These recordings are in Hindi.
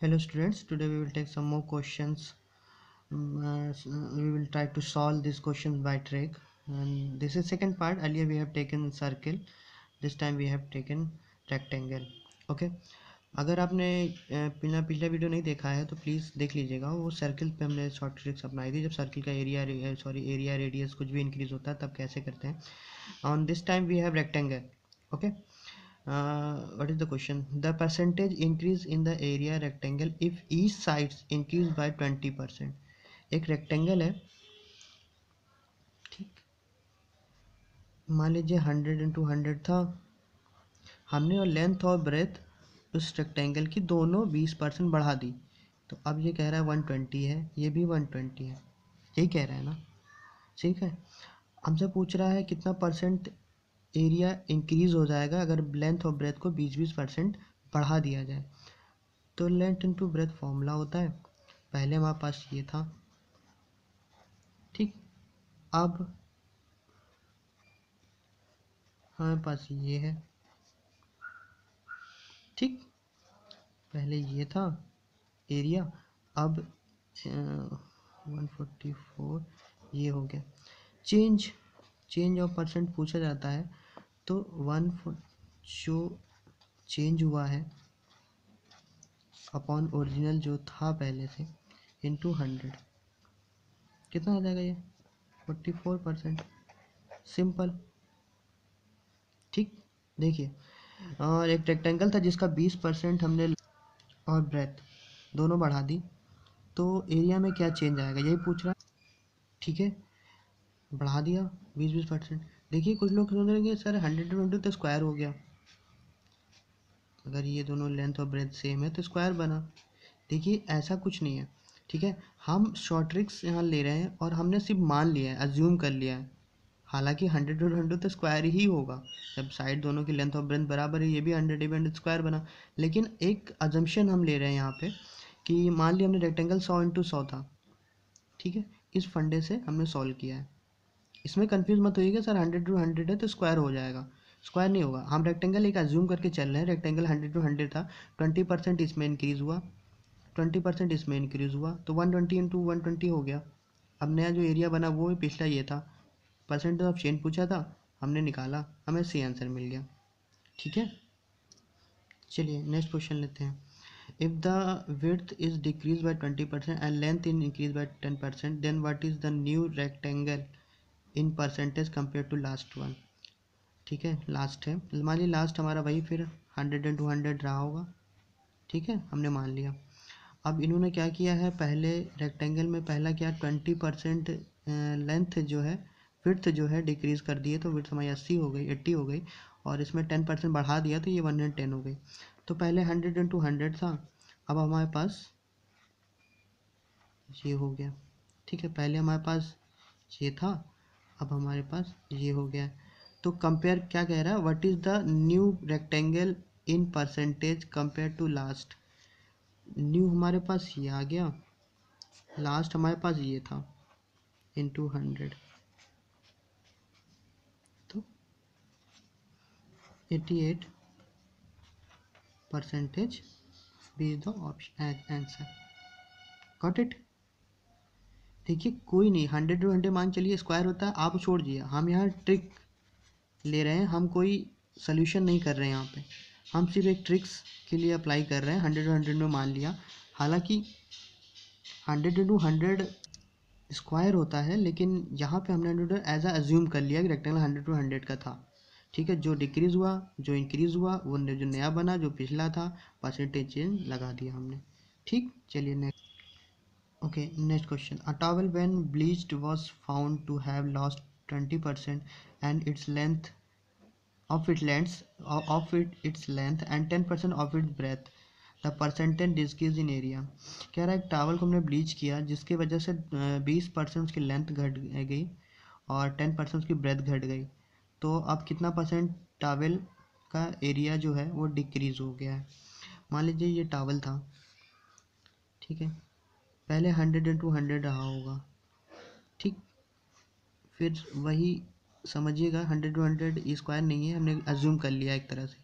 Hello students, today we will take some more questions. We will try to solve these questions by trick. And this is second part. Earlier we have taken circle. This time we have taken rectangle. Okay. अगर आपने पिछला वीडियो नहीं देखा है तो प्लीज़ देख लीजिएगा। वो सर्कल पे हमने शॉर्ट ट्रिक्स अपनाई थी, जब सर्कल का एरिया रेडियस कुछ भी इंक्रीज होता है तब कैसे करते हैं। On this time we have rectangle. Okay. What is the question? The percentage increase in the area rectangle if each sides increase by 20%. एक रेक्टेंगल है, ठीक, मान लीजिए 100 × 100 था। हमने और लेंथ और ब्रेथ उस रेक्टेंगल की दोनों 20% बढ़ा दी, तो अब ये कह रहा है 120 है, ये भी 120 है, यही कह रहा है ना। ठीक है, हमसे पूछ रहा है कितना परसेंट एरिया इंक्रीज हो जाएगा अगर लेंथ और ब्रेथ को 20% बढ़ा दिया जाए। तो लेंथ इनटू ब्रेथ फॉर्मूला होता है, पहले हमारे पास ये था, ठीक, अब हमारे पास ये है, ठीक, पहले ये था एरिया, अब 144 ये हो गया। चेंज ऑफ परसेंट पूछा जाता है, तो जो चेंज हुआ है अपॉन ओरिजिनल जो था पहले से इंटू 100, कितना आ जाएगा ये 44%। सिंपल, ठीक। देखिए, और एक रेक्टेंगल था जिसका 20% हमने और ब्रेथ दोनों बढ़ा दी, तो एरिया में क्या चेंज आएगा यही पूछ रहा है। ठीक है, बढ़ा दिया 20%। देखिए कुछ लोग सोच रहे हैं कि सर 100 तो स्क्वायर हो गया, अगर ये दोनों लेंथ और ब्रेथ सेम है तो स्क्वायर बना। देखिए ऐसा कुछ नहीं है, ठीक है। हम शॉर्ट ट्रिक्स यहाँ ले रहे हैं और हमने सिर्फ मान लिया है, अज्यूम कर लिया है। हालांकि 100 तो स्क्वायर ही होगा, जब साइड दोनों की लेंथ और ब्रेथ बराबर है, ये भी 100 स्क्वायर बना। लेकिन एक अजम्पशन हम ले रहे हैं यहाँ पे कि मान लिया हमने रेक्टेंगल 100 × 100 था, ठीक है, इस फंडे से हमने सॉल्व किया है। इसमें कंफ्यूज मत होइएगा सर 100 × 100 है तो स्क्वायर हो जाएगा, स्क्वायर नहीं होगा। हम रेक्टेंगल एक अज्यूम करके चल रहे हैं, रेक्टेंगल 100 × 100 था, 20% इसमें इंक्रीज़ हुआ, 20% इसमें इंक्रीज़ हुआ, तो 120 × 120 हो गया। अब नया जो एरिया बना वो पिछला ये था, परसेंटेज ऑफ चेंज पूछा था, हमने निकाला, हमें सी आंसर मिल गया। ठीक है, चलिए नेक्स्ट क्वेश्चन लेते हैं। If the width is decrease by 20% and length in increase by 10%, then what is the new rectangle in percentage compare to last one. ठीक है, लास्ट है, मान लीजिए लास्ट हमारा वही फिर 100 × 200 रहा होगा। ठीक है, हमने मान लिया। अब इन्होंने क्या किया है, पहले रेक्टेंगल में पहला क्या 20% लेंथ जो है, विड्थ जो है डिक्रीज़ कर दिए, तो विड्थ हमारी 80 हो गई, 80 हो गई, और इसमें 10% बढ़ा दिया तो ये 110 हो गई। तो पहले 100 × 200 था, अब हमारे पास ये हो गया। ठीक है, पहले हमारे पास ये था, अब हमारे पास ये हो गया। तो कंपेयर क्या कह रहा है, what is the new rectangle in percentage compare to last. New हमारे पास ये आ गया, लास्ट हमारे पास ये था इंटू 100, तो 88% B is the option answer. Got it. देखिए कोई नहीं, 100 × 100 मान चलिए स्क्वायर होता है, आप छोड़ दिए, हम यहाँ ट्रिक ले रहे हैं, हम कोई सोल्यूशन नहीं कर रहे हैं यहाँ पे, हम सिर्फ एक ट्रिक्स के लिए अप्लाई कर रहे हैं। 100 × 100 में मान लिया, हालांकि 100 × 100 स्क्वायर होता है, लेकिन यहाँ पे हमने 100 एज अ अज्यूम कर लिया कि रेक्टेंगल 100 × 100 का था। ठीक है, जो डिक्रीज़ हुआ जो इंक्रीज़ हुआ वो जो नया बना जो पिछला था, परसेंटेज चेंज लगा दिया हमने। ठीक, चलिए next. Okay, next question. A towel when bleached was found to have lost 20% and its length of its length and 10% of its breadth, the percentage decrease in area। कह रहा है एक टावल को हमने ब्लीच किया जिसकी वजह से 20% उसकी लेंथ घट गई और 10% उसकी ब्रेथ घट गई, तो अब कितना परसेंट टावल का एरिया जो है वो डिक्रीज़ हो गया है। मान लीजिए ये टावल था, ठीक है, पहले 100 × 200 रहा होगा, ठीक, फिर वही समझिएगा 100 × 200 स्क्वायर नहीं है, हमने अज्यूम कर लिया एक तरह से।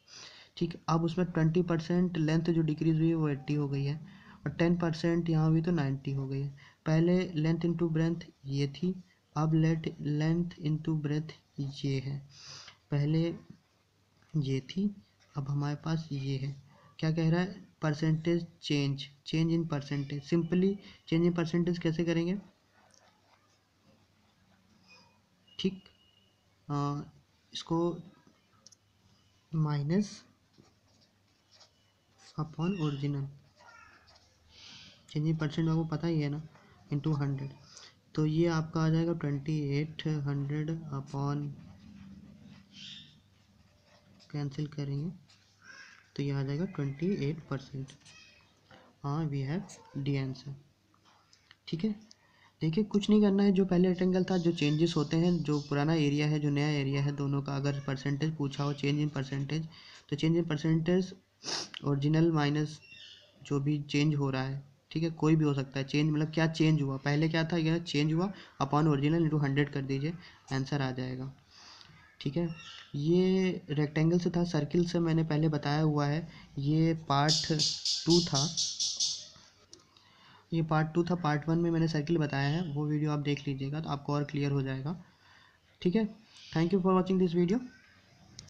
ठीक, अब उसमें 20% लेंथ जो डिक्रीज़ हुई है वो 80 हो गई है, और 10% यहाँ हुई तो 90 हो गई है। पहले लेंथ इंटू ब्रेथ ये थी, अब लेंथ इंटू ब्रेथ ये है। पहले ये थी, अब हमारे पास ये है। क्या कह रहा है? Percentage change in percentage. Simply change in percentage कैसे करेंगे? ठीक, इसको minus upon original, change in percent आपको पता ही है ना, इंटू 100। तो ये आपका आ जाएगा 2800 अपॉन, कैंसिल करेंगे तो ये आ जाएगा 28%। हाँ, वी हैव डी आंसर। ठीक है, देखिए कुछ नहीं करना है। जो पहले रेक्टेंगल था, जो चेंजेस होते हैं, जो पुराना एरिया है, जो नया एरिया है, दोनों का अगर परसेंटेज पूछा हो, चेंज इन परसेंटेज, तो change in percentage original minus जो भी चेंज हो रहा है, ठीक है, कोई भी हो सकता है चेंज, मतलब क्या चेंज हुआ, पहले क्या था, यह चेंज हुआ, अपॉन ओरिजिनल इंटू 100 कर दीजिए, आंसर आ जाएगा। ठीक है, ये रेक्टेंगल से था। सर्किल से मैंने पहले बताया हुआ है, ये पार्ट 2 था। ये पार्ट 2 था। पार्ट 1 में मैंने सर्किल बताया है, वो वीडियो आप देख लीजिएगा तो आपको और क्लियर हो जाएगा। ठीक है, thank you for watching this video.